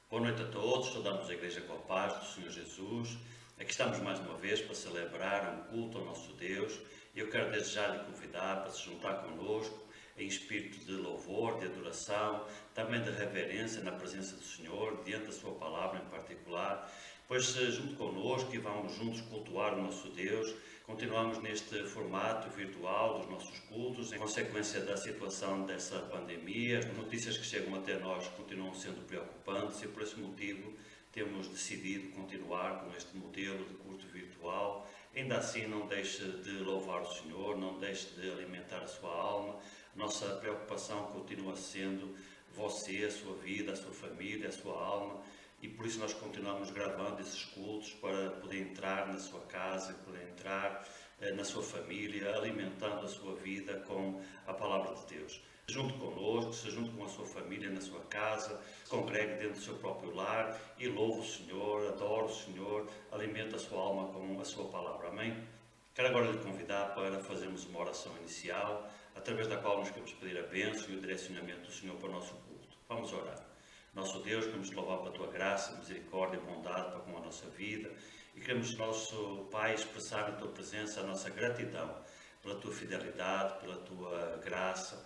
Boa noite a todos, saudamos a Igreja com a paz do Senhor Jesus. Aqui estamos mais uma vez para celebrar um culto ao nosso Deus. E eu quero desde já lhe convidar para se juntar connosco em espírito de louvor, de adoração, também de reverência na presença do Senhor, diante da sua palavra em particular. Pois junto connosco e vamos juntos cultuar o nosso Deus. Continuamos neste formato virtual dos nossos cultos, em consequência da situação dessa pandemia. As notícias que chegam até nós continuam sendo preocupantes e por esse motivo temos decidido continuar com este modelo de culto virtual. Ainda assim, não deixe de louvar o Senhor, não deixe de alimentar a sua alma. Nossa preocupação continua sendo você, a sua vida, a sua família, a sua alma. E por isso nós continuamos gravando esses cultos para poder entrar na sua casa, poder entrar na sua família, alimentando a sua vida com a palavra de Deus. Junto connosco, se junte com a sua família na sua casa, se congregue dentro do seu próprio lar e louve o Senhor, adore o Senhor, alimente a sua alma com a sua palavra. Amém? Quero agora lhe convidar para fazermos uma oração inicial, através da qual nos queremos pedir a bênção e o direcionamento do Senhor para o nosso culto. Vamos orar. Nosso Deus, queremos te louvar pela tua graça, misericórdia e bondade para com a nossa vida e queremos, nosso Pai, expressar na tua presença a nossa gratidão pela tua fidelidade, pela tua graça,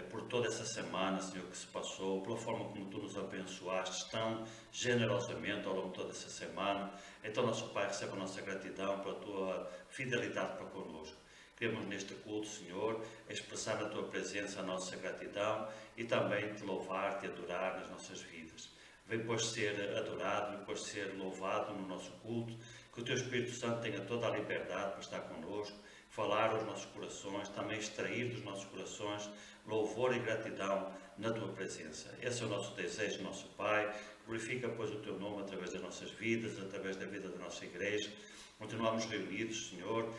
por toda essa semana, Senhor, que se passou, pela forma como tu nos abençoaste tão generosamente ao longo de toda essa semana. Então, nosso Pai, recebe a nossa gratidão pela tua fidelidade para connosco. Queremos neste culto, Senhor, expressar na Tua presença a nossa gratidão e também Te louvar, Te adorar nas nossas vidas. Vem, pois, ser adorado, vem, pois, ser louvado no nosso culto, que o Teu Espírito Santo tenha toda a liberdade para estar connosco, falar aos nossos corações, também extrair dos nossos corações louvor e gratidão na Tua presença. Esse é o nosso desejo, nosso Pai. Glorifica, pois, o Teu nome através das nossas vidas, através da vida da nossa igreja. Continuamos reunidos, Senhor,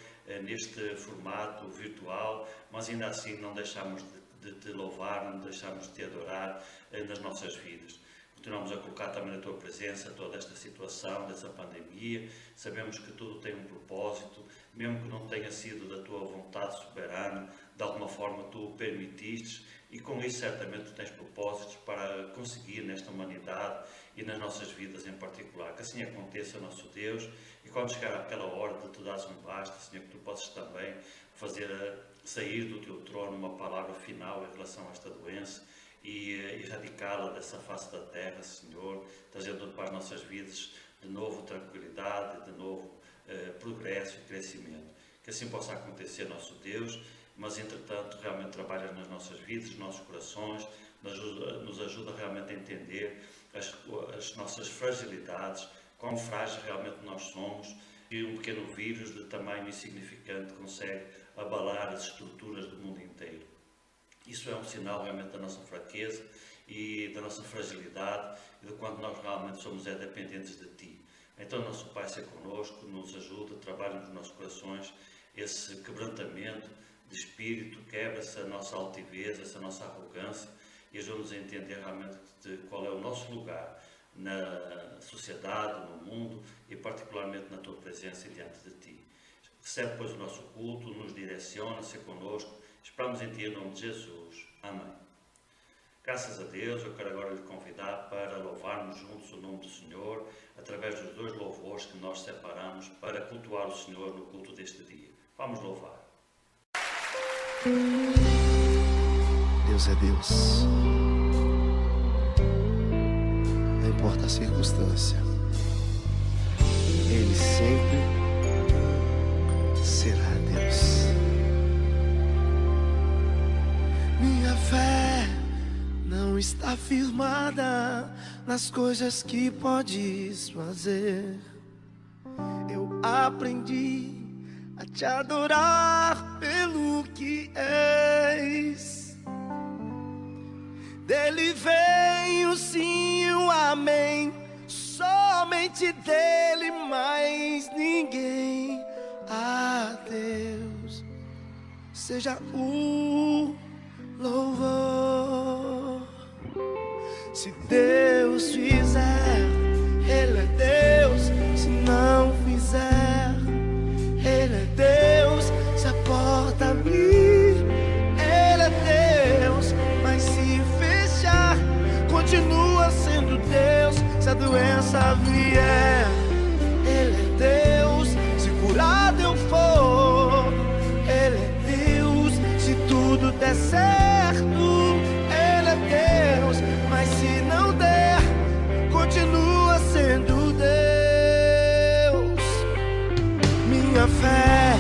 neste formato virtual, mas ainda assim não deixamos de Te louvar, não deixamos de Te adorar nas nossas vidas. Continuamos a colocar também na Tua presença toda esta situação, dessa pandemia. Sabemos que tudo tem um propósito, mesmo que não tenha sido da Tua vontade soberana, de alguma forma Tu o permitiste e com isso certamente Tu tens propósitos para conseguir nesta humanidade e nas nossas vidas em particular. Que assim aconteça, nosso Deus, e quando chegar aquela hora de Tu dares um basta, Senhor, que Tu possas também fazer sair do Teu trono uma palavra final em relação a esta doença e erradicá-la dessa face da terra, Senhor, trazendo para as nossas vidas de novo tranquilidade, de novo progresso e crescimento. Que assim possa acontecer, nosso Deus, mas entretanto realmente trabalha nas nossas vidas, nos nossos corações, nos ajuda realmente a entender as nossas fragilidades, quão frágil realmente nós somos, e um pequeno vírus de tamanho insignificante consegue abalar as estruturas do mundo inteiro. Isso é um sinal realmente da nossa fraqueza e da nossa fragilidade e de quanto nós realmente somos dependentes de Ti. Então, nosso Pai, seja connosco, nos ajuda, trabalha nos nossos corações esse quebrantamento de espírito, quebra essa nossa altivez, essa nossa arrogância e ajuda-nos a entender realmente qual é o nosso lugar na sociedade, no mundo e particularmente na Tua presença e diante de Ti. Recebe, pois, o nosso culto, nos direciona, seja connosco. Esperamos em Ti, em nome de Jesus. Amém. Graças a Deus, eu quero agora lhe convidar para louvarmos juntos o nome do Senhor através dos dois louvores que nós separamos para cultuar o Senhor no culto deste dia. Vamos louvar. Deus é Deus. Não importa a circunstância, Ele sempre será Deus. Minha fé não está firmada nas coisas que podes fazer. Eu aprendi a Te adorar pelo que és. Dele vem o sim e o amém, somente dele, mais ninguém. A Deus seja o louvor. Se Deus fizer, Ele é Deus. Se não fizer, Ele é Deus. Se a porta abrir, Ele é Deus. Mas se fechar, continua sendo Deus. Se se a doença vier. Ele é Deus, se curado eu for. Ele é Deus, se tudo der certo. Ele é Deus, mas se não der, continua sendo Deus. Minha fé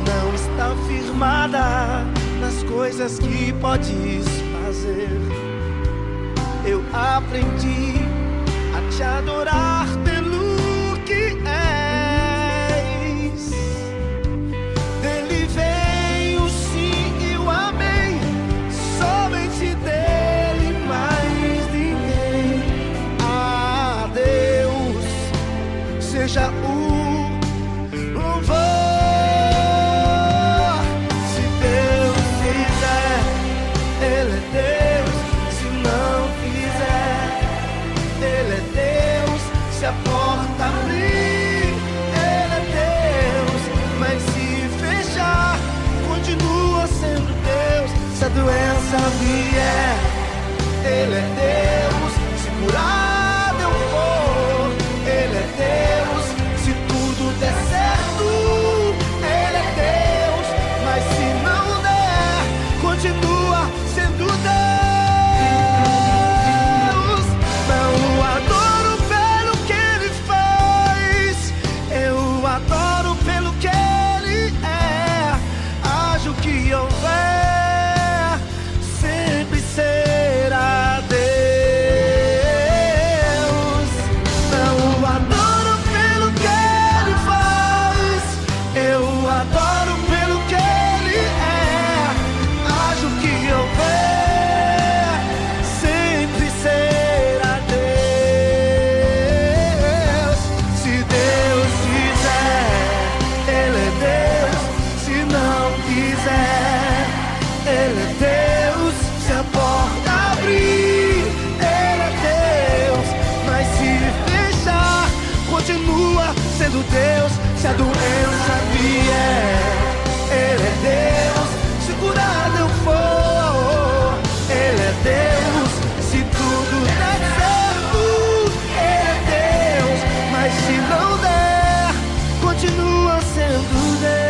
não está firmada nas coisas que podes fazer. Eu aprendi a te adorar pelo que és. Dele vem o sim e o amém, somente dele, mais ninguém. A Deus seja o louvor. Se Deus fizer, Ele é Deus. Se não fizer, Ele é Deus. Se a porta abrir, Ele é Deus. Mas se fechar, continua sendo Deus. Se a doença vier, Ele é Deus. Se curado eu for, Ele é Deus. Se tudo der certo, Ele é Deus. Mas se não der, continua sendo Deus. Não o adoro pelo que Ele faz, eu o adoro pelo que Ele é. Haja o que houver, sempre será Deus. Não o adoro pelo que Ele faz, eu o adoro pelo que Ele é. Haja o que houver, sempre será Deus. Se Deus quiser, Ele é Deus. Se não quiser, Ele é Deus. Se a porta abrir, Ele é Deus. Mas se fechar, continua sendo Deus. Se a doença vier, Ele é Deus. Se curado eu for, Ele é Deus. Se tudo der certo, Ele é Deus. Mas se não der, continua sendo Deus.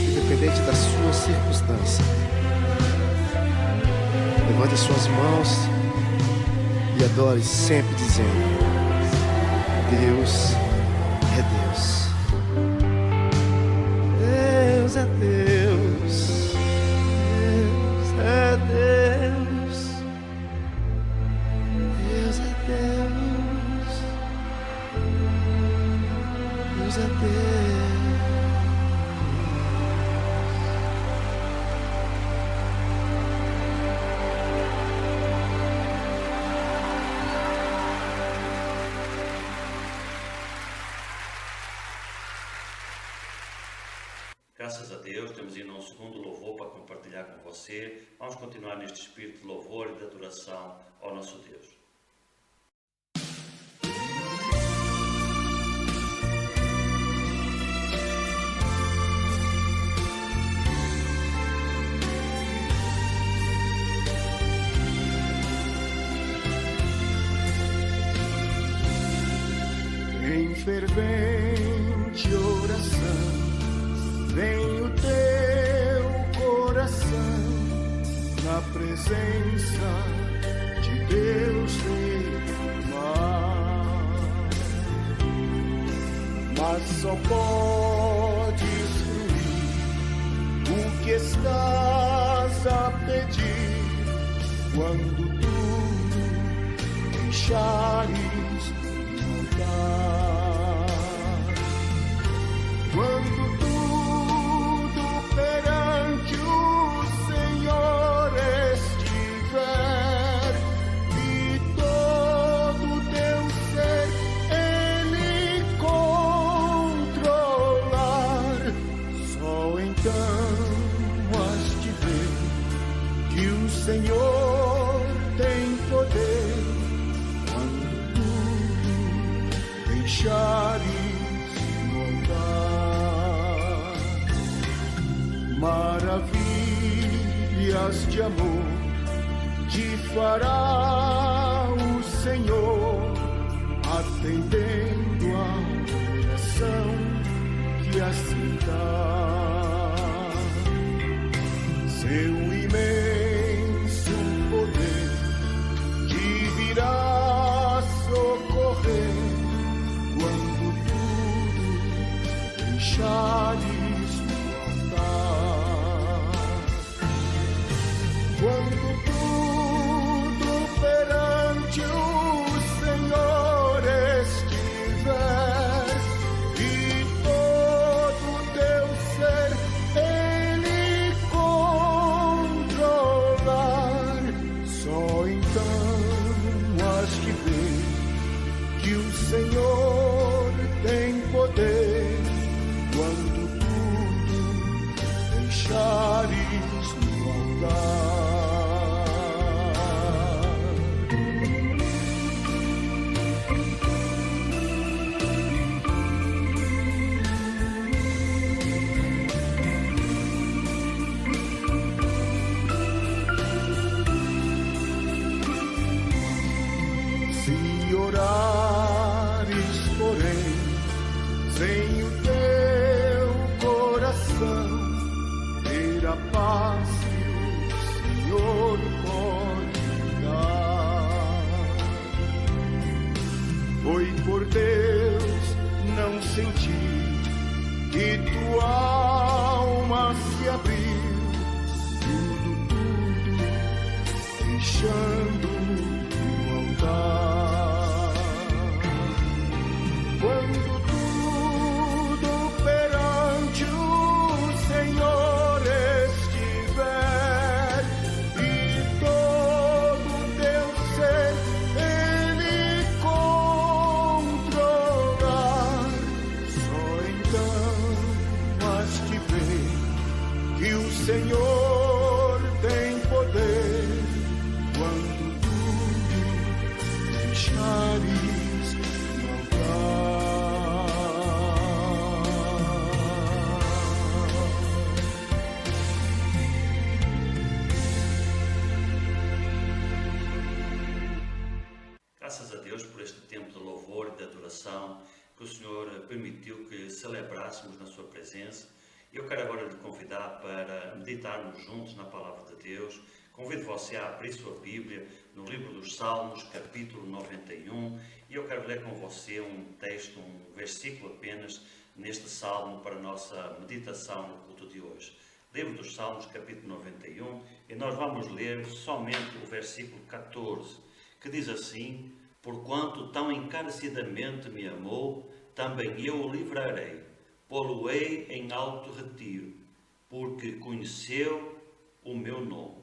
Independente da sua circunstância, levante as suas mãos e adore sempre dizendo: Deus é Deus. Deus é Deus. Deus é Deus. Deus é Deus. Deus é Deus. Graças a Deus, temos ainda um segundo louvor para compartilhar com você. Vamos continuar neste espírito de louvor e de adoração ao nosso Deus. Em fervente oração, vem o teu coração na presença de Deus derramar. Mas só podes fruir o que estás a pedir quando tu deixares montar. Quando tudo perante o Senhor estiver e todo teu ser Ele controlar, só então has de ver que o Senhor tem poder quando tudo deixares maravilhas de amor, de fará o Senhor, atendendo a oração que assim dá. Seu imenso poder te virá socorrer quando tudo deixares no altar. Quando tudo perante o Senhor estiver e todo teu ser Ele controlar, só então has de ver que o Senhor tem poder quando tudo deixares no altar. Se orares, porém, sem o teu coração, ter a paz que o Senhor pode dar. Foi por Deus não sentir que tua alma se abriu, tudo, deixando no altar. Quando tudo perante o Senhor estiver e todo teu ser Ele controlar, só então has de ver que o Senhor tem poder quando tudo deixares no altar. Graças a Deus por este tempo de louvor e de adoração que o Senhor permitiu que celebrássemos na sua presença. Eu quero agora lhe convidar para meditarmos juntos na Palavra de Deus. Convido você a abrir sua Bíblia no livro dos Salmos, capítulo 91, e eu quero ler com você um texto, um versículo apenas neste Salmo para a nossa meditação no culto de hoje. Livro dos Salmos, capítulo 91, e nós vamos ler somente o versículo 14, que diz assim: porquanto tão encarecidamente me amou, também eu o livrarei, pô-lo-ei em alto retiro, porque conheceu o meu nome.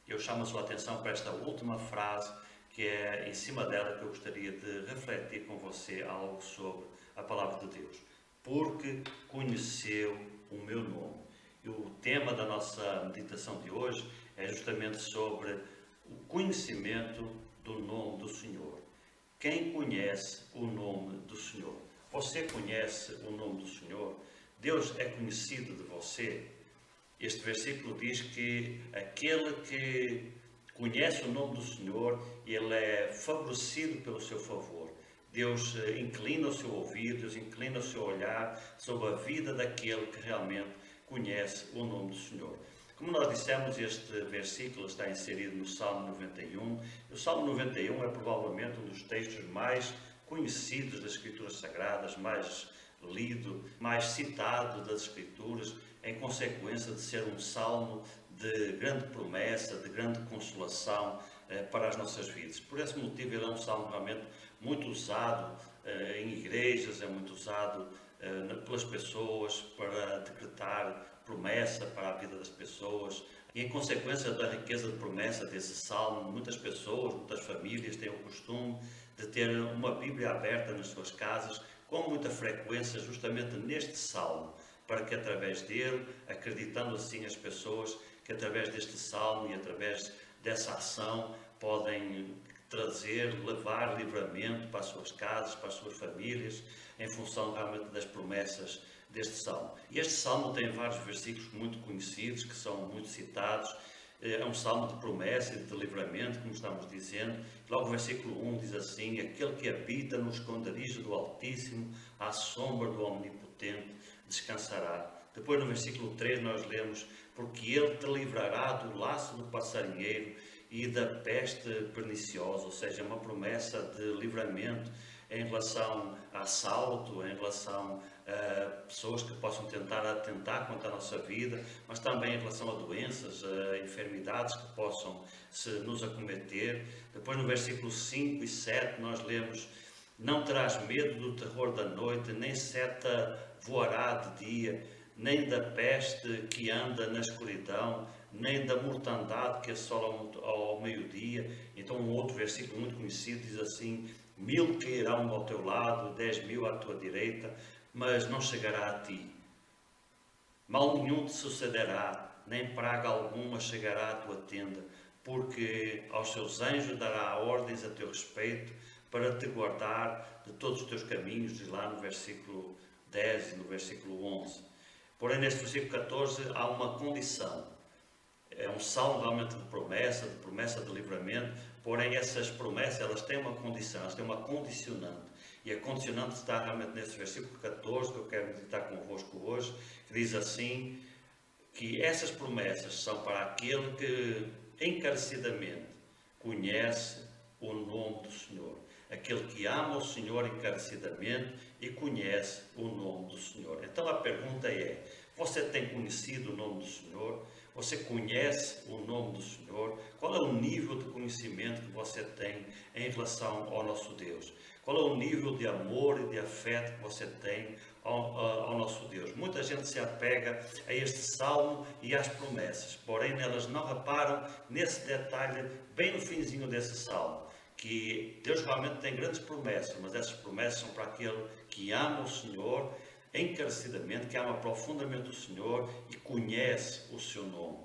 Eu chamo a sua atenção para esta última frase, que é em cima dela que eu gostaria de refletir com você algo sobre a palavra de Deus. Porque conheceu o meu nome. E o tema da nossa meditação de hoje é justamente sobre o conhecimento do nome do Senhor. Quem conhece o nome do Senhor? Você conhece o nome do Senhor? Deus é conhecido de você? Este versículo diz que aquele que conhece o nome do Senhor, ele é favorecido pelo seu favor. Deus inclina o seu ouvido, Deus inclina o seu olhar sobre a vida daquele que realmente conhece o nome do Senhor. Como nós dissemos, este versículo está inserido no Salmo 91. O Salmo 91 é provavelmente um dos textos mais conhecidos das Escrituras Sagradas, mais lido, mais citado das Escrituras, em consequência de ser um salmo de grande promessa, de grande consolação para as nossas vidas. Por esse motivo, ele é um salmo realmente muito usado em igrejas, é muito usado pelas pessoas para decretar promessa para a vida das pessoas. E em consequência da riqueza de promessa desse salmo, muitas pessoas, muitas famílias têm o costume de ter uma Bíblia aberta nas suas casas, com muita frequência, justamente neste salmo, para que através dele, acreditando assim as pessoas que através deste salmo e através dessa ação podem trazer, levar livramento para as suas casas, para as suas famílias, em função realmente das promessas deste salmo. E este salmo tem vários versículos muito conhecidos, que são muito citados, É um salmo de promessa e de livramento, como estamos dizendo. Logo o versículo 1 diz assim: aquele que habita no esconderijo do Altíssimo, à sombra do Omnipotente, descansará. Depois no versículo 3 nós lemos: porque ele te livrará do laço do passarinheiro e da peste perniciosa, ou seja, uma promessa de livramento em relação a assalto, em relação a pessoas que possam tentar atentar contra a nossa vida, mas também em relação a doenças, a enfermidades que possam nos acometer. Depois no versículo 5 e 7 nós lemos: não terás medo do terror da noite, nem seta voará de dia, nem da peste que anda na escuridão, nem da mortandade que assola ao meio-dia. Então um outro versículo muito conhecido diz assim: 1000 cairão ao teu lado, 10.000 à tua direita, mas não chegará a ti. Mal nenhum te sucederá, nem praga alguma chegará à tua tenda, porque aos seus anjos dará ordens a teu respeito, para te guardar de todos os teus caminhos, diz lá no versículo 10 e no versículo 11. Porém, neste versículo 14 há uma condição. É um salmo realmente de promessa de livramento, porém essas promessas elas têm uma condição, elas têm uma condicionante. E a condicionante está realmente nesse versículo 14, que eu quero meditar convosco hoje, que diz assim, que essas promessas são para aquele que encarecidamente conhece o nome do Senhor. Aquele que ama o Senhor encarecidamente e conhece o nome do Senhor. Então a pergunta é: você tem conhecido o nome do Senhor? Você conhece o nome do Senhor? Qual é o nível de conhecimento que você tem em relação ao nosso Deus? Qual é o nível de amor e de afeto que você tem ao nosso Deus? Muita gente se apega a este salmo e às promessas, porém elas não reparam nesse detalhe bem no finzinho desse salmo, que Deus realmente tem grandes promessas, mas essas promessas são para aquele que ama o Senhor encarecidamente, que ama profundamente o Senhor e conhece o seu nome.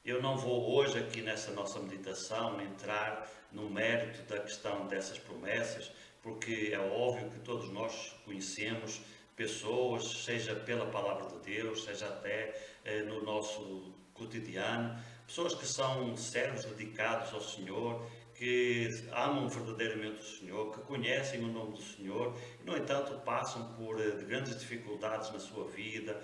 Eu não vou hoje aqui nessa nossa meditação entrar no mérito da questão dessas promessas, porque é óbvio que todos nós conhecemos pessoas, seja pela palavra de Deus, seja até no nosso cotidiano, pessoas que são servos dedicados ao Senhor, que amam verdadeiramente o Senhor, que conhecem o nome do Senhor e, no entanto, passam por grandes dificuldades na sua vida,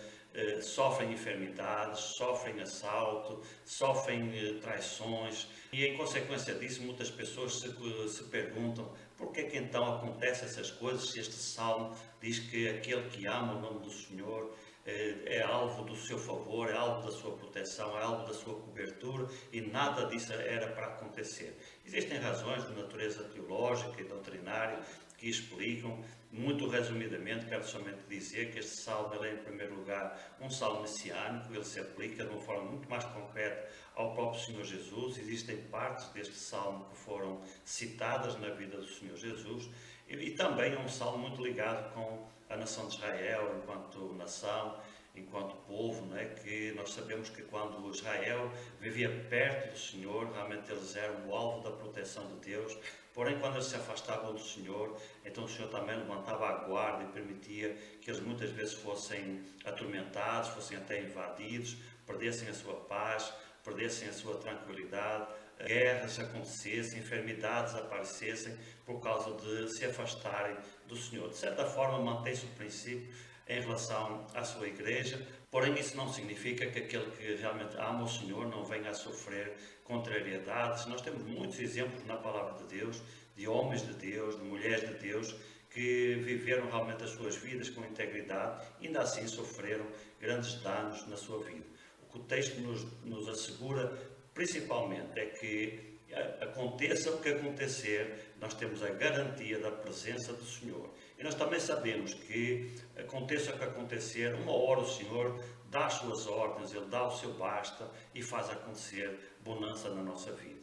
sofrem enfermidades, sofrem assalto, sofrem traições e, em consequência disso, muitas pessoas se perguntam por que é que então acontecem essas coisas se este salmo diz que aquele que ama o nome do Senhor é alvo do seu favor, é alvo da sua proteção, é alvo da sua cobertura e nada disso era para acontecer. Existem razões de natureza teológica e doutrinária que explicam. Muito resumidamente, quero somente dizer que este salmo é, em primeiro lugar, um salmo messiânico. Ele se aplica de uma forma muito mais concreta ao próprio Senhor Jesus. Existem partes deste salmo que foram citadas na vida do Senhor Jesus e também é um salmo muito ligado com a nação de Israel enquanto nação, enquanto povo, não é? Que nós sabemos que quando Israel vivia perto do Senhor, realmente eles eram o alvo da proteção de Deus. Porém, quando eles se afastavam do Senhor, então o Senhor também levantava a guarda e permitia que eles muitas vezes fossem atormentados, fossem até invadidos, perdessem a sua paz, perdessem a sua tranquilidade, guerras acontecessem, enfermidades aparecessem por causa de se afastarem do Senhor. De certa forma, mantém-se o princípio em relação à sua igreja, porém isso não significa que aquele que realmente ama o Senhor não venha a sofrer contrariedades. Nós temos muitos exemplos na palavra de Deus, de homens de Deus, de mulheres de Deus, que viveram realmente as suas vidas com integridade e ainda assim sofreram grandes danos na sua vida. O que o texto nos assegura principalmente é que aconteça o que acontecer, nós temos a garantia da presença do Senhor. E nós também sabemos que aconteça o que acontecer, uma hora o Senhor dá as suas ordens, Ele dá o seu basta e faz acontecer bonança na nossa vida.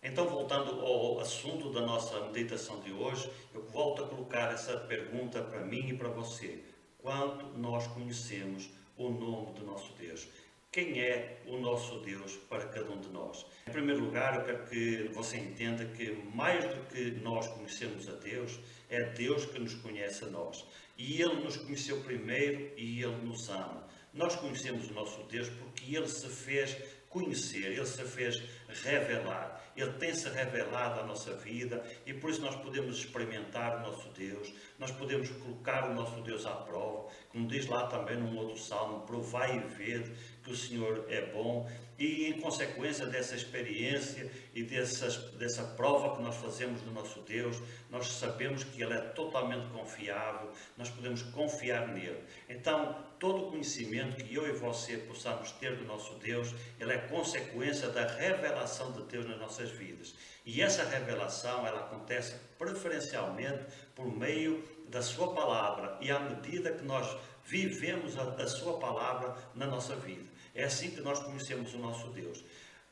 Então, voltando ao assunto da nossa meditação de hoje, eu volto a colocar essa pergunta para mim e para você. Quanto nós conhecemos o nome do nosso Deus? Quem é o nosso Deus para cada um de nós? Em primeiro lugar, eu quero que você entenda que mais do que nós conhecemos a Deus, é Deus que nos conhece a nós. E Ele nos conheceu primeiro e Ele nos ama. Nós conhecemos o nosso Deus porque Ele se fez conhecer, Ele se fez revelar, Ele tem-se revelado à nossa vida e por isso nós podemos experimentar o nosso Deus, nós podemos colocar o nosso Deus à prova, como diz lá também num outro salmo, provai e vede que o Senhor é bom. E em consequência dessa experiência e dessa prova que nós fazemos do nosso Deus, nós sabemos que Ele é totalmente confiável, nós podemos confiar nele. Então, todo o conhecimento que eu e você possamos ter do nosso Deus, ele é consequência da revelação de Deus nas nossas vidas. E essa revelação, ela acontece preferencialmente por meio da sua palavra e à medida que nós vivemos a sua palavra na nossa vida. É assim que nós conhecemos o nosso Deus.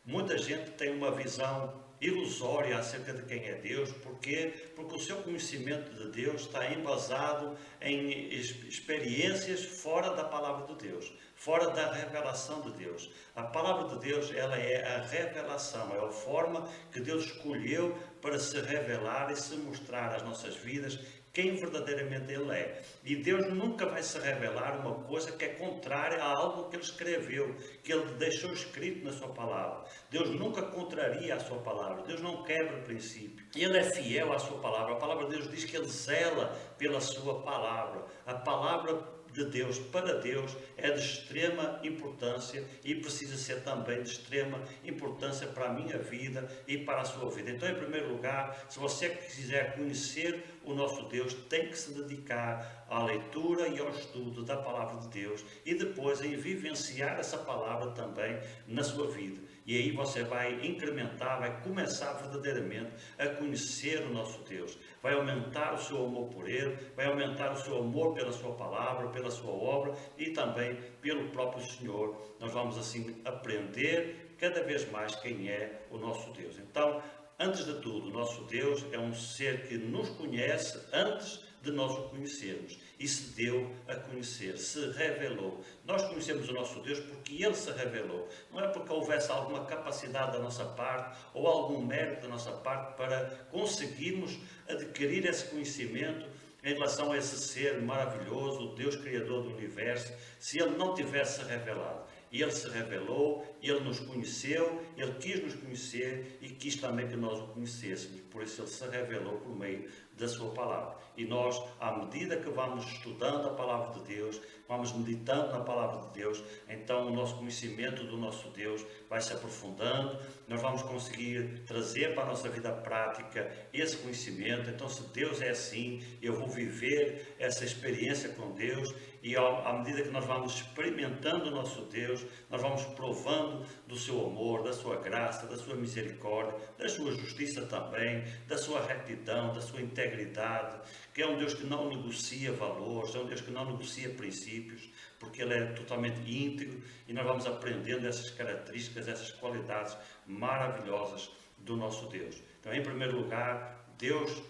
Muita gente tem uma visão ilusória acerca de quem é Deus. Porquê? Porque o seu conhecimento de Deus está embasado em experiências fora da palavra de Deus, fora da revelação de Deus. A palavra de Deus, ela é a revelação, é a forma que Deus escolheu para se revelar e se mostrar às nossas vidas quem verdadeiramente Ele é. E Deus nunca vai se revelar uma coisa que é contrária a algo que Ele escreveu, que Ele deixou escrito na sua palavra. Deus nunca contraria a sua palavra, Deus não quebra princípio. Ele é fiel à sua palavra. A palavra de Deus diz que Ele zela pela sua palavra. A palavra de Deus para Deus é de extrema importância e precisa ser também de extrema importância para a minha vida e para a sua vida. Então, em primeiro lugar, se você quiser conhecer o nosso Deus, tem que se dedicar à leitura e ao estudo da palavra de Deus e depois em vivenciar essa palavra também na sua vida. E aí você vai incrementar, vai começar verdadeiramente a conhecer o nosso Deus. Vai aumentar o seu amor por Ele, vai aumentar o seu amor pela sua palavra, pela sua obra e também pelo próprio Senhor. Nós vamos assim aprender cada vez mais quem é o nosso Deus. Então, antes de tudo, o nosso Deus é um ser que nos conhece antes de nós o conhecermos e se deu a conhecer, se revelou. Nós conhecemos o nosso Deus porque Ele se revelou. Não é porque houvesse alguma capacidade da nossa parte ou algum mérito da nossa parte para conseguirmos adquirir esse conhecimento em relação a esse ser maravilhoso, o Deus Criador do Universo, se Ele não tivesse revelado. Ele se revelou, Ele nos conheceu, Ele quis nos conhecer e quis também que nós o conhecêssemos. Por isso Ele se revelou por meio da sua palavra. E nós, à medida que vamos estudando a palavra de Deus, vamos meditando na palavra de Deus, então o nosso conhecimento do nosso Deus vai se aprofundando, nós vamos conseguir trazer para a nossa vida prática esse conhecimento. Então, se Deus é assim, eu vou viver essa experiência com Deus e à medida que nós vamos experimentando o nosso Deus, nós vamos provando do seu amor, da sua graça, da sua misericórdia, da sua justiça também, da sua retidão, da sua integridade, que é um Deus que não negocia valores, é um Deus que não negocia princípios, porque Ele é totalmente íntegro e nós vamos aprendendo essas características, essas qualidades maravilhosas do nosso Deus. Então, em primeiro lugar, Deus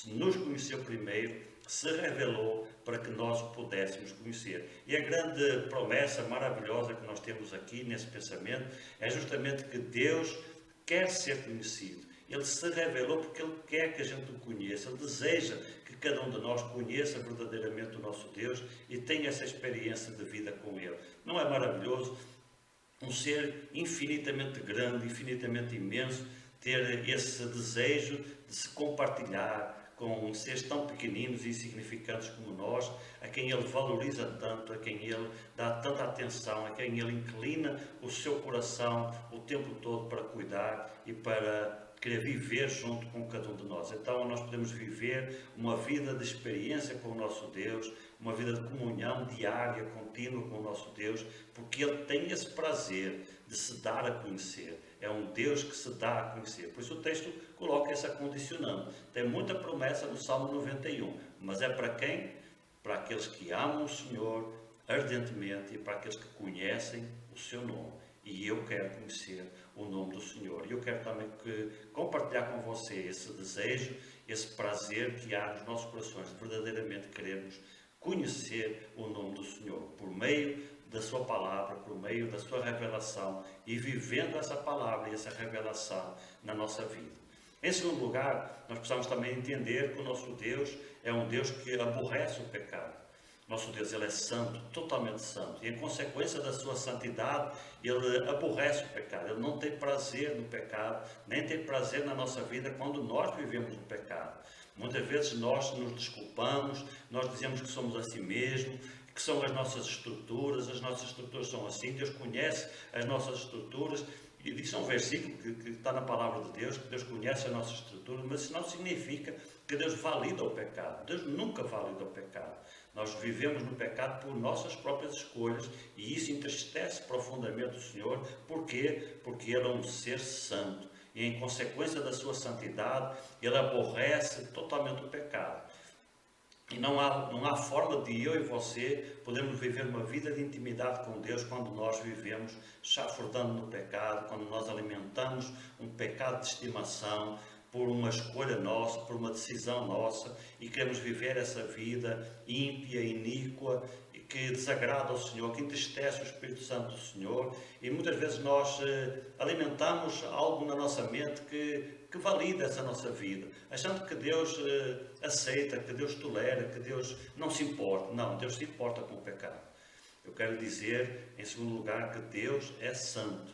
nos conheceu primeiro, se revelou para que nós o pudéssemos conhecer. E a grande promessa maravilhosa que nós temos aqui nesse pensamento é justamente que Deus quer ser conhecido. Ele se revelou porque Ele quer que a gente o conheça. Ele deseja que cada um de nós conheça verdadeiramente o nosso Deus e tenha essa experiência de vida com Ele. Não é maravilhoso um ser infinitamente grande, infinitamente imenso, ter esse desejo de se compartilhar com seres tão pequeninos e insignificantes como nós, a quem Ele valoriza tanto, a quem Ele dá tanta atenção, a quem Ele inclina o seu coração o tempo todo para cuidar e para querer viver junto com cada um de nós. Então nós podemos viver uma vida de experiência com o nosso Deus, uma vida de comunhão diária, contínua com o nosso Deus, porque Ele tem esse prazer de se dar a conhecer. É um Deus que se dá a conhecer. Por isso o texto coloca essa condicionante. Tem muita promessa no Salmo 91, mas é para quem? Para aqueles que amam o Senhor ardentemente e para aqueles que conhecem o seu nome. E eu quero conhecer o nome do Senhor. E eu quero também compartilhar com você esse desejo, esse prazer que há nos nossos corações de verdadeiramente queremos conhecer o nome do Senhor por meio da sua palavra, por meio da sua revelação e vivendo essa palavra e essa revelação na nossa vida. Em segundo lugar, nós precisamos também entender que o nosso Deus é um Deus que aborrece o pecado. Nosso Deus, Ele é santo, totalmente santo. E em consequência da sua santidade, Ele aborrece o pecado. Ele não tem prazer no pecado, nem tem prazer na nossa vida quando nós vivemos no pecado. Muitas vezes nós nos desculpamos, nós dizemos que somos assim mesmo, que são as nossas estruturas são assim. Deus conhece as nossas estruturas. E isso é um versículo que está na palavra de Deus, que Deus conhece a nossa estrutura, mas isso não significa que Deus valida o pecado. Deus nunca valida o pecado. Nós vivemos no pecado por nossas próprias escolhas e isso entristece profundamente o Senhor. Por quê? Porque Ele é um ser santo e em consequência da sua santidade, Ele aborrece totalmente o pecado. E não há forma de eu e você podermos viver uma vida de intimidade com Deus quando nós vivemos chafurdando no pecado, quando nós alimentamos um pecado de estimação por uma escolha nossa, por uma decisão nossa e queremos viver essa vida ímpia, iníqua, que desagrada ao Senhor, que entristece o Espírito Santo do Senhor e muitas vezes nós alimentamos algo na nossa mente que valida essa nossa vida, achando que Deus aceita, que Deus tolera, que Deus não se importa. Não, Deus se importa com o pecado. Eu quero dizer, em segundo lugar, que Deus é santo.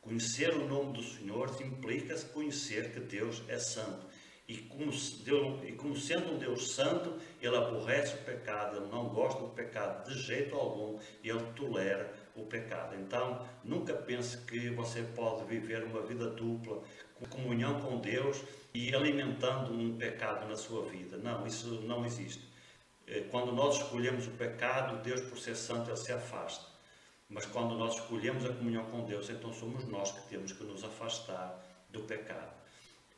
Conhecer o nome do Senhor implica-se conhecer que Deus é santo. E como sendo um Deus santo, Ele aborrece o pecado, Ele não gosta do pecado de jeito algum e Ele tolera o pecado. Então, nunca pense que você pode viver uma vida dupla, com comunhão com Deus e alimentando um pecado na sua vida. Não, isso não existe. Quando nós escolhemos o pecado, Deus, por ser santo, Ele se afasta. Mas quando nós escolhemos a comunhão com Deus, então somos nós que temos que nos afastar do pecado.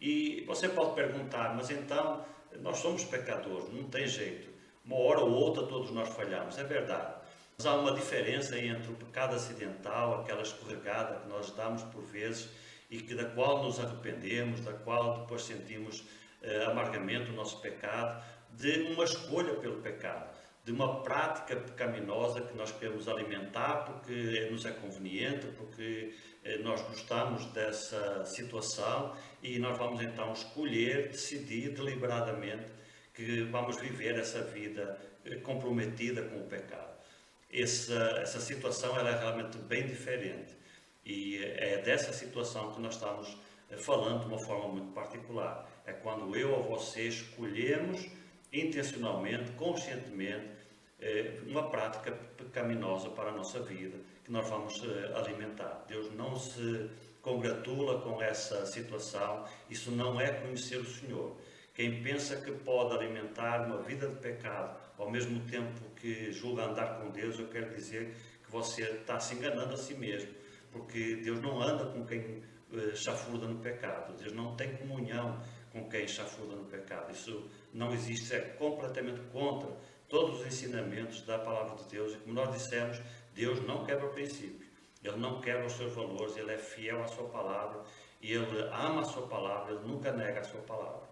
E você pode perguntar, mas então nós somos pecadores, não tem jeito. Uma hora ou outra todos nós falhamos, é verdade. Mas há uma diferença entre o pecado acidental, aquela escorregada que nós damos por vezes e da qual nos arrependemos, da qual depois sentimos amargamente o nosso pecado, de uma escolha pelo pecado, de uma prática pecaminosa que nós queremos alimentar porque nos é conveniente, porque nós gostamos dessa situação e nós vamos então escolher, decidir deliberadamente que vamos viver essa vida comprometida com o pecado. Essa situação ela é realmente bem diferente e é dessa situação que nós estamos falando de uma forma muito particular. É quando eu ou você escolhemos intencionalmente, conscientemente, uma prática pecaminosa para a nossa vida, que nós vamos alimentar. Deus não se congratula com essa situação, isso não é conhecer o Senhor. Quem pensa que pode alimentar uma vida de pecado, ao mesmo tempo que julga andar com Deus, eu quero dizer que você está se enganando a si mesmo, porque Deus não anda com quem chafurda no pecado, Deus não tem comunhão com quem chafurda no pecado. Isso não existe, é completamente contra todos os ensinamentos da palavra de Deus. E como nós dissemos, Deus não quebra princípios, Ele não quebra os seus valores, Ele é fiel à sua palavra e Ele ama a sua palavra, Ele nunca nega a sua palavra.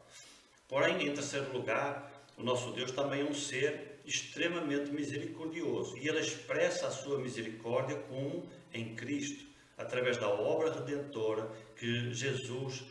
Porém, em terceiro lugar, o nosso Deus também é um ser extremamente misericordioso e Ele expressa a sua misericórdia como em Cristo, através da obra redentora que Jesus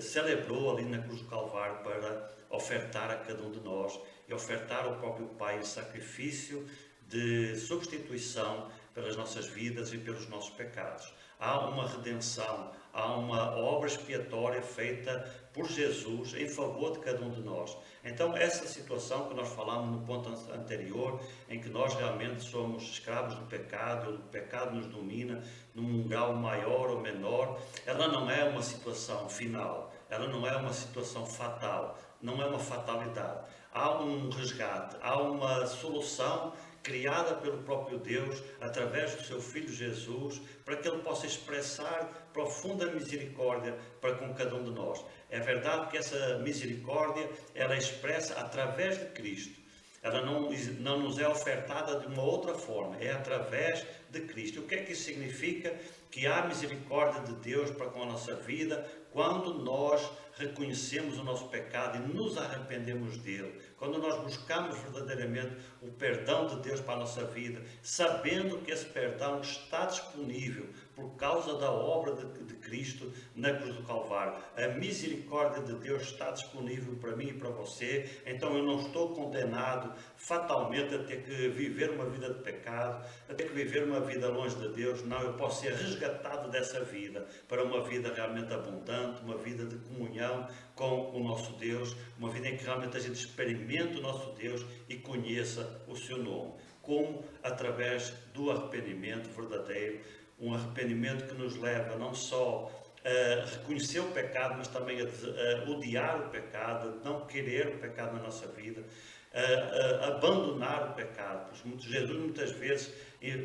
celebrou ali na cruz do Calvário para ofertar a cada um de nós e ofertar ao próprio Pai em sacrifício de substituição pelas nossas vidas e pelos nossos pecados. Há uma redenção, há uma obra expiatória feita por Jesus em favor de cada um de nós. Então, essa situação que nós falamos no ponto anterior, em que nós realmente somos escravos do pecado, o pecado nos domina num grau maior ou menor, ela não é uma situação final, ela não é uma situação fatal, não é uma fatalidade. Há um resgate, há uma solução criada pelo próprio Deus, através do seu Filho Jesus, para que Ele possa expressar profunda misericórdia para com cada um de nós. É verdade que essa misericórdia, ela é expressa através de Cristo. Ela não nos é ofertada de uma outra forma, é através de Cristo. O que é que isso significa? Que há misericórdia de Deus para com a nossa vida quando nós reconhecemos o nosso pecado e nos arrependemos dele. Quando nós buscamos verdadeiramente o perdão de Deus para a nossa vida, sabendo que esse perdão está disponível por causa da obra de Cristo na cruz do Calvário. A misericórdia de Deus está disponível para mim e para você, então eu não estou condenado fatalmente a ter que viver uma vida de pecado, a ter que viver uma vida longe de Deus. Não, eu posso ser resgatado dessa vida para uma vida realmente abundante, uma vida de comunhão com o nosso Deus, uma vida em que realmente a gente experimente o nosso Deus e conheça o seu nome. Como? Através do arrependimento verdadeiro, um arrependimento que nos leva não só a reconhecer o pecado, mas também a odiar o pecado, a não querer o pecado na nossa vida, a abandonar o pecado. Pois Jesus muitas vezes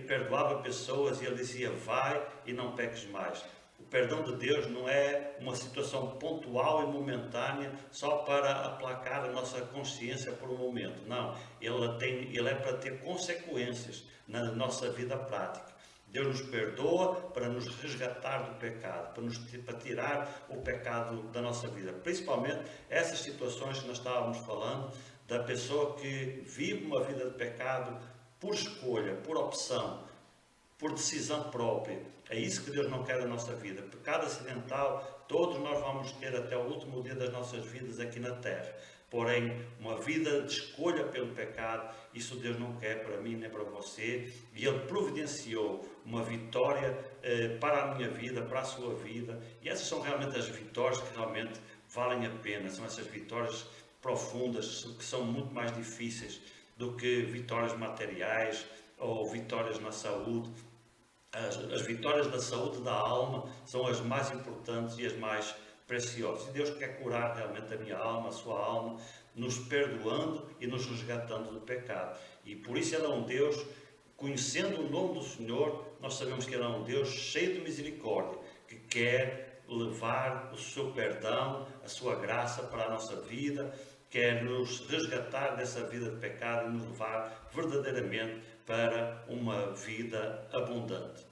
perdoava pessoas e ele dizia: vai e não peques mais. O perdão de Deus não é uma situação pontual e momentânea só para aplacar a nossa consciência por um momento. Não, ele é para ter consequências na nossa vida prática. Deus nos perdoa para nos resgatar do pecado, para tirar o pecado da nossa vida. Principalmente essas situações que nós estávamos falando, da pessoa que vive uma vida de pecado por escolha, por opção, por decisão própria. É isso que Deus não quer na nossa vida. Pecado acidental, todos nós vamos ter até o último dia das nossas vidas aqui na terra. Porém, uma vida de escolha pelo pecado, isso Deus não quer para mim nem para você. E Ele providenciou uma vitória para a minha vida, para a sua vida. E essas são realmente as vitórias que realmente valem a pena. São essas vitórias profundas, que são muito mais difíceis do que vitórias materiais ou vitórias na saúde. As vitórias da saúde da alma são as mais importantes e as mais preciosas. E Deus quer curar realmente a minha alma, a sua alma, nos perdoando e nos resgatando do pecado. E por isso Ele é um Deus, conhecendo o nome do Senhor, nós sabemos que Ele é um Deus cheio de misericórdia, que quer levar o seu perdão, a sua graça para a nossa vida, quer nos resgatar dessa vida de pecado e nos levar verdadeiramente para uma vida abundante.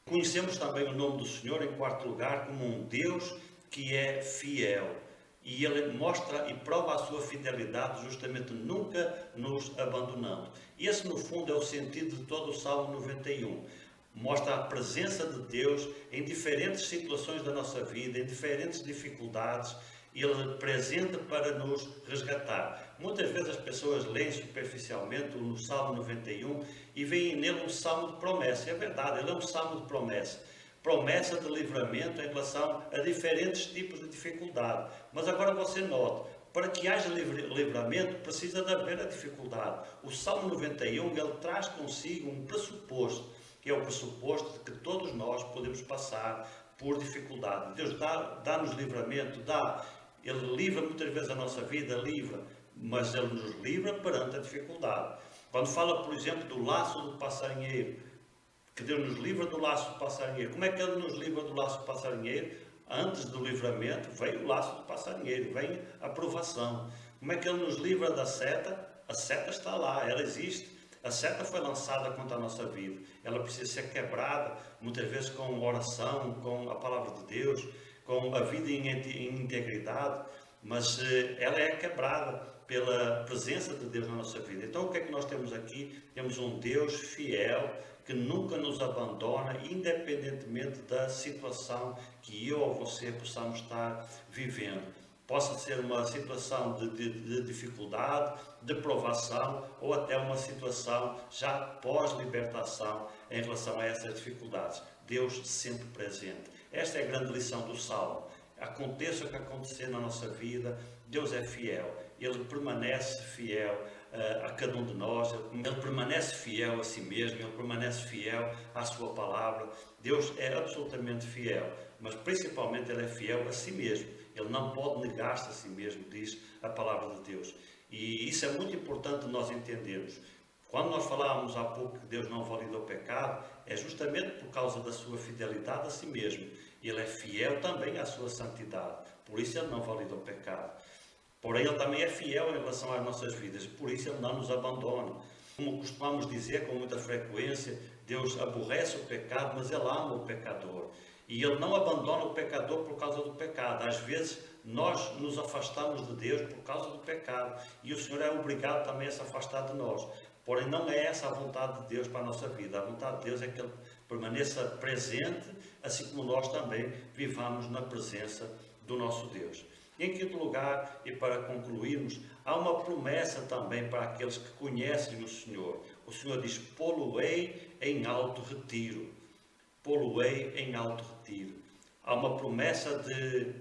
Conhecemos também o nome do Senhor, em quarto lugar, como um Deus que é fiel. E Ele mostra e prova a sua fidelidade justamente nunca nos abandonando. E esse, no fundo, é o sentido de todo o Salmo 91. Mostra a presença de Deus em diferentes situações da nossa vida, em diferentes dificuldades. Ele presente para nos resgatar. Muitas vezes as pessoas leem superficialmente o Salmo 91 e veem nele um salmo de promessa. É verdade, ele é um salmo de promessa. Promessa de livramento em relação a diferentes tipos de dificuldade. Mas agora você nota, para que haja livramento precisa de haver a dificuldade. O Salmo 91 ele traz consigo um pressuposto, que é o pressuposto de que todos nós podemos passar por dificuldade. Deus dá-nos livramento, dá. Ele livra muitas vezes a nossa vida, livra, mas Ele nos livra perante a dificuldade. Quando fala, por exemplo, do laço do passarinheiro, que Deus nos livra do laço do passarinheiro. Como é que Ele nos livra do laço do passarinheiro? Antes do livramento, vem o laço do passarinheiro, vem a provação. Como é que Ele nos livra da seta? A seta está lá, ela existe. A seta foi lançada contra a nossa vida. Ela precisa ser quebrada, muitas vezes com oração, com a palavra de Deus, com a vida em integridade, mas ela é quebrada pela presença de Deus na nossa vida. Então o que é que nós temos aqui? Temos um Deus fiel, que nunca nos abandona, independentemente da situação que eu ou você possamos estar vivendo. Possa ser uma situação de dificuldade, de provação, ou até uma situação já pós-libertação em relação a essas dificuldades. Deus sempre presente. Esta é a grande lição do Salmo. Aconteça o que acontecer na nossa vida, Deus é fiel. Ele permanece fiel a cada um de nós. Ele permanece fiel a si mesmo. Ele permanece fiel à sua palavra. Deus é absolutamente fiel. Mas principalmente Ele é fiel a si mesmo. Ele não pode negar-se a si mesmo, diz a palavra de Deus. E isso é muito importante nós entendermos. Quando nós falávamos há pouco que Deus não valida o pecado, é justamente por causa da sua fidelidade a si mesmo. Ele é fiel também à sua santidade. Por isso Ele não valida o pecado. Porém, Ele também é fiel em relação às nossas vidas. Por isso Ele não nos abandona. Como costumamos dizer com muita frequência, Deus aborrece o pecado, mas Ele ama o pecador. E Ele não abandona o pecador por causa do pecado. Às vezes, nós nos afastamos de Deus por causa do pecado. E o Senhor é obrigado também a se afastar de nós. Porém, não é essa a vontade de Deus para a nossa vida. A vontade de Deus é que Ele permaneça presente assim como nós também vivamos na presença do nosso Deus. E em quinto lugar, e para concluirmos, há uma promessa também para aqueles que conhecem o Senhor. O Senhor diz: pô-lo-ei em alto retiro. Pô-lo-ei em alto retiro. Há uma promessa de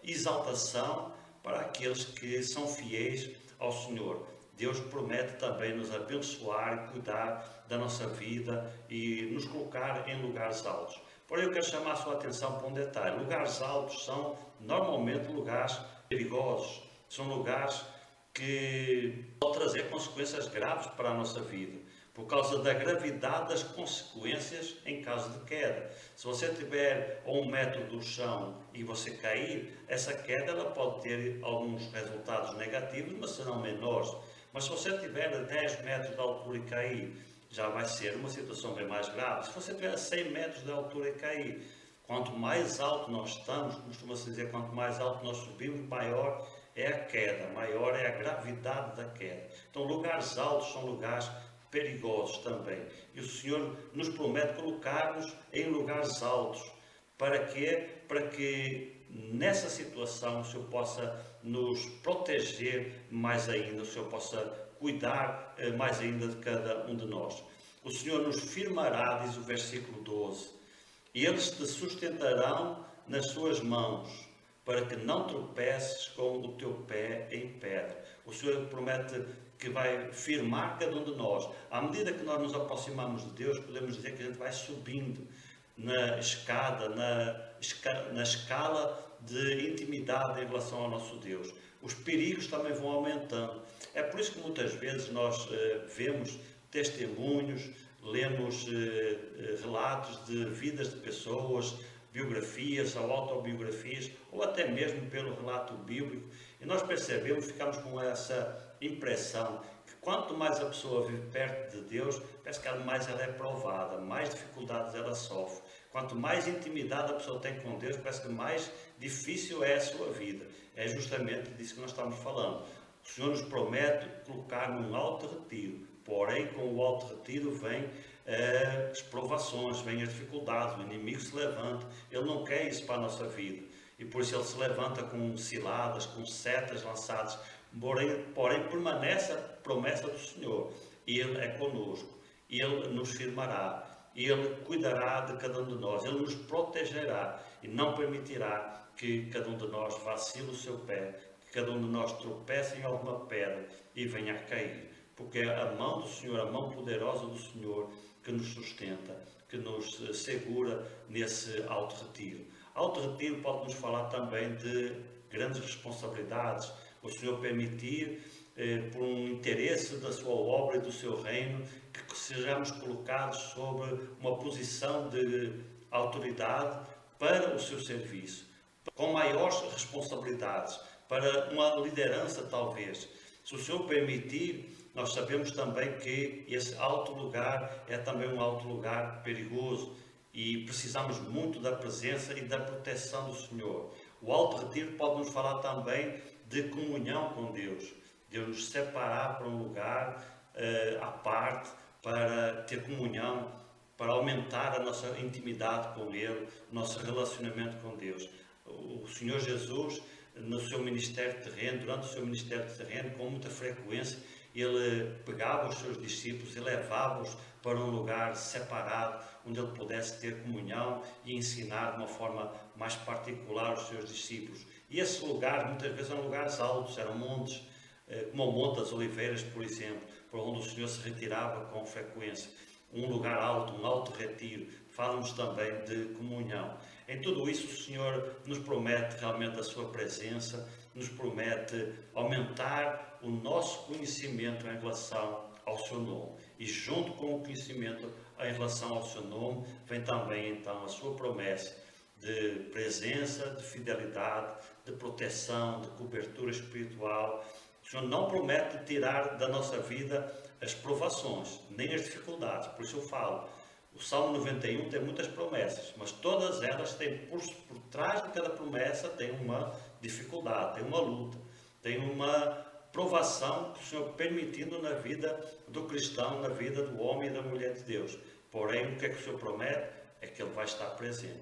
exaltação para aqueles que são fiéis ao Senhor. Deus promete também nos abençoar e cuidar da nossa vida e nos colocar em lugares altos. Porém, eu quero chamar a sua atenção para um detalhe. Lugares altos são normalmente lugares perigosos. São lugares que podem trazer consequências graves para a nossa vida, por causa da gravidade das consequências em caso de queda. Se você estiver a 1 metro do chão e você cair, essa queda ela pode ter alguns resultados negativos, mas serão menores. Mas se você estiver a 10 metros de altura e cair, já vai ser uma situação bem mais grave. Se você estiver a 100 metros de altura e cair, quanto mais alto nós estamos, costuma-se dizer, quanto mais alto nós subimos, maior é a queda, maior é a gravidade da queda. Então, lugares altos são lugares perigosos também. E o Senhor nos promete colocar-nos em lugares altos. Para quê? Para que nessa situação o Senhor possa nos proteger mais ainda, o Senhor possa cuidar mais ainda de cada um de nós. O Senhor nos firmará, diz o versículo 12, e eles te sustentarão nas suas mãos, para que não tropeces com o teu pé em pedra. O Senhor promete que vai firmar cada um de nós. À medida que nós nos aproximamos de Deus, podemos dizer que a gente vai subindo na escada, na escala de intimidade em relação ao nosso Deus. Os perigos também vão aumentando. É por isso que muitas vezes nós vemos testemunhos, lemos relatos de vidas de pessoas, biografias ou autobiografias, ou até mesmo pelo relato bíblico, e nós percebemos, ficamos com essa impressão que quanto mais a pessoa vive perto de Deus, parece que mais ela é provada, mais dificuldades ela sofre. Quanto mais intimidade a pessoa tem com Deus, parece que mais difícil é a sua vida. É justamente disso que nós estamos falando. O Senhor nos promete colocar num alto retiro, porém com o alto retiro vem as provações, vêm as dificuldades, o inimigo se levanta, ele não quer isso para a nossa vida, e por isso ele se levanta com ciladas, com setas lançadas, porém permanece a promessa do Senhor, e ele é conosco, ele nos firmará, ele cuidará de cada um de nós, ele nos protegerá, e não permitirá que cada um de nós vacile o seu pé, que cada um de nós tropece em alguma pedra e venha a cair, porque é a mão do Senhor, a mão poderosa do Senhor, que nos sustenta, que nos segura nesse alto retiro. Alto retiro pode nos falar também de grandes responsabilidades, o Senhor permitir, por um interesse da sua obra e do seu reino, que sejamos colocados sobre uma posição de autoridade para o seu serviço, com maiores responsabilidades, para uma liderança talvez. Se o Senhor permitir, nós sabemos também que esse alto lugar é também um alto lugar perigoso e precisamos muito da presença e da proteção do Senhor. O alto retiro pode nos falar também de comunhão com Deus. Deus nos separar para um lugar à parte para ter comunhão, para aumentar a nossa intimidade com Ele, o nosso relacionamento com Deus. O Senhor Jesus, no seu ministério terreno, durante o seu ministério terreno, com muita frequência, ele pegava os seus discípulos e levava-os para um lugar separado, onde ele pudesse ter comunhão e ensinar de uma forma mais particular os seus discípulos. E esse lugar, muitas vezes, eram lugares altos, eram montes, como o Monte das Oliveiras, por exemplo, para onde o Senhor se retirava com frequência. Um lugar alto, um alto retiro, fala-nos também de comunhão. Em tudo isso, o Senhor nos promete realmente a sua presença, nos promete aumentar o nosso conhecimento em relação ao seu nome. E junto com o conhecimento em relação ao seu nome, vem também então a sua promessa de presença, de fidelidade, de proteção, de cobertura espiritual. O Senhor não promete tirar da nossa vida as provações, nem as dificuldades. Por isso eu falo, o Salmo 91 tem muitas promessas, mas todas elas têm por trás de cada promessa tem uma dificuldade, tem uma luta, tem uma provação que o Senhor permitindo na vida do cristão, na vida do homem e da mulher de Deus. Porém, o que é que o Senhor promete? É que Ele vai estar presente.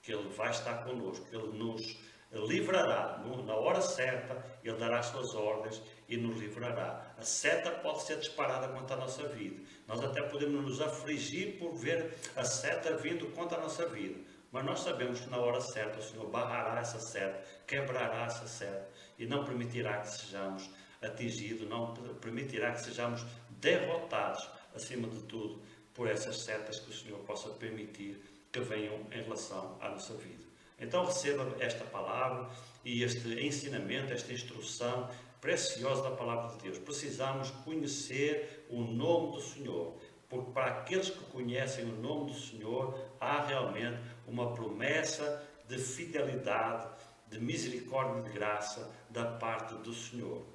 que Ele vai estar connosco, que Ele nos livrará na hora certa, Ele dará as suas ordens e nos livrará. A seta pode ser disparada contra a nossa vida. Nós até podemos nos afligir por ver a seta vindo contra a nossa vida. Mas nós sabemos que na hora certa o Senhor barrará essa seta, quebrará essa seta e não permitirá que sejamos atingidos, não permitirá que sejamos derrotados, acima de tudo, por essas setas que o Senhor possa permitir que venham em relação à nossa vida. Então receba esta palavra e este ensinamento, esta instrução preciosa da palavra de Deus. Precisamos conhecer o nome do Senhor, porque para aqueles que conhecem o nome do Senhor, há realmente uma promessa de fidelidade, de misericórdia e de graça da parte do Senhor,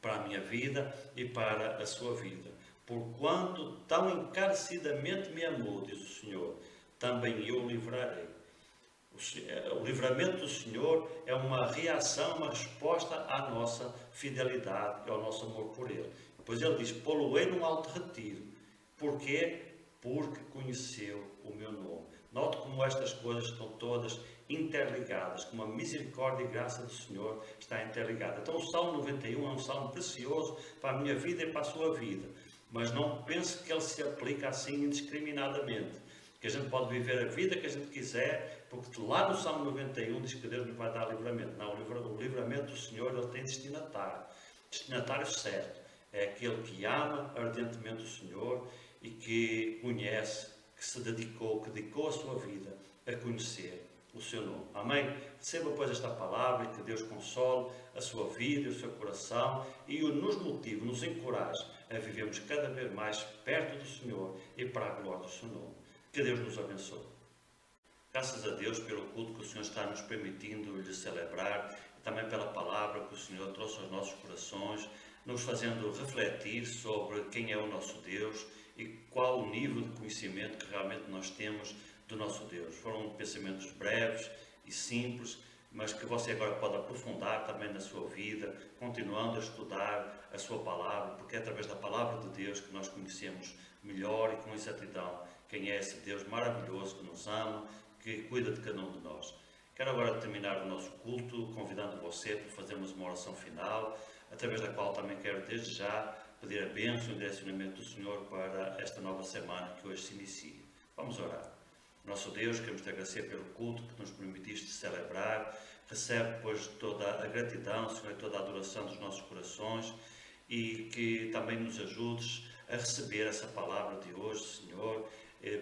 para a minha vida e para a sua vida. Porquanto tão encarecidamente me amou, diz o Senhor, também eu o livrarei. O livramento do Senhor é uma reação, uma resposta à nossa fidelidade e ao nosso amor por Ele. Pois Ele diz, pô-lo-ei num alto retiro. Porquê? Porque conheceu o meu nome. Note como estas coisas estão todas interligadas, como a misericórdia e graça do Senhor está interligada. Então o Salmo 91 é um salmo precioso para a minha vida e para a sua vida. Mas não pense que ele se aplica assim indiscriminadamente. Que a gente pode viver a vida que a gente quiser, porque lá no Salmo 91 diz que Deus nos vai dar livramento. Não, o livramento do Senhor, ele tem destinatário. Destinatário certo. É aquele que ama ardentemente o Senhor e que conhece, que se dedicou, que dedicou a sua vida a conhecer o seu nome. Amém? Receba, pois, esta palavra e que Deus console a sua vida e o seu coração e nos motive, nos encoraje a vivermos cada vez mais perto do Senhor e para a glória do seu nome. Que Deus nos abençoe. Graças a Deus pelo culto que o Senhor está nos permitindo lhe celebrar e também pela palavra que o Senhor trouxe aos nossos corações, nos fazendo refletir sobre quem é o nosso Deus e qual o nível de conhecimento que realmente nós temos do nosso Deus. Foram pensamentos breves e simples, mas que você agora pode aprofundar também na sua vida, continuando a estudar a sua palavra, porque é através da palavra de Deus que nós conhecemos melhor e com exatidão quem é esse Deus maravilhoso que nos ama, que cuida de cada um de nós. Quero agora terminar o nosso culto convidando você para fazermos uma oração final, através da qual também quero desde já pedir a bênção e o direcionamento do Senhor para esta nova semana que hoje se inicia. Vamos orar. Nosso Deus, queremos te agradecer pelo culto que nos permitiste celebrar. Recebe, pois, toda a gratidão, Senhor, e toda a adoração dos nossos corações e que também nos ajudes a receber essa palavra de hoje, Senhor,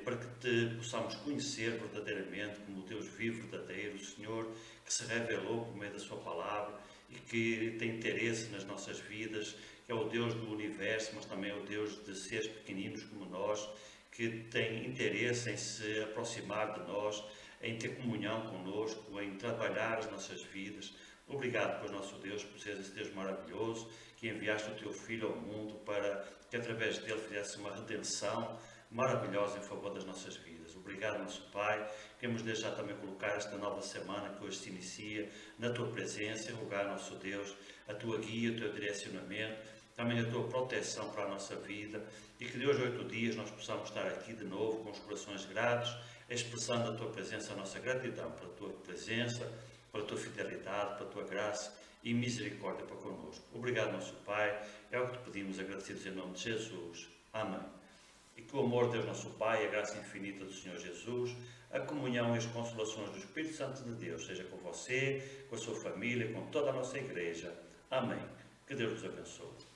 para que te possamos conhecer verdadeiramente como o Deus vivo, verdadeiro, o Senhor que se revelou por meio da sua palavra e que tem interesse nas nossas vidas, que é o Deus do universo, mas também é o Deus de seres pequeninos como nós, que tem interesse em se aproximar de nós, em ter comunhão connosco, em trabalhar as nossas vidas. Obrigado, pois, nosso Deus, por seres esse Deus maravilhoso, que enviaste o teu Filho ao mundo para que através dele fizesse uma redenção maravilhosa em favor das nossas vidas. Obrigado, nosso Pai. Queremos deixar também colocar esta nova semana que hoje se inicia na tua presença, rogar, nosso Deus, a tua guia, o teu direcionamento, também a tua proteção para a nossa vida e que de hoje a 8 dias nós possamos estar aqui de novo com os corações gratos, expressando a tua presença, a nossa gratidão pela tua presença, pela tua fidelidade, pela tua graça e misericórdia para connosco. Obrigado, nosso Pai. É o que te pedimos, agradecidos em nome de Jesus. Amém. E que o amor de Deus, nosso Pai, a graça infinita do Senhor Jesus, a comunhão e as consolações do Espírito Santo de Deus, seja com você, com a sua família, com toda a nossa igreja. Amém. Que Deus nos abençoe.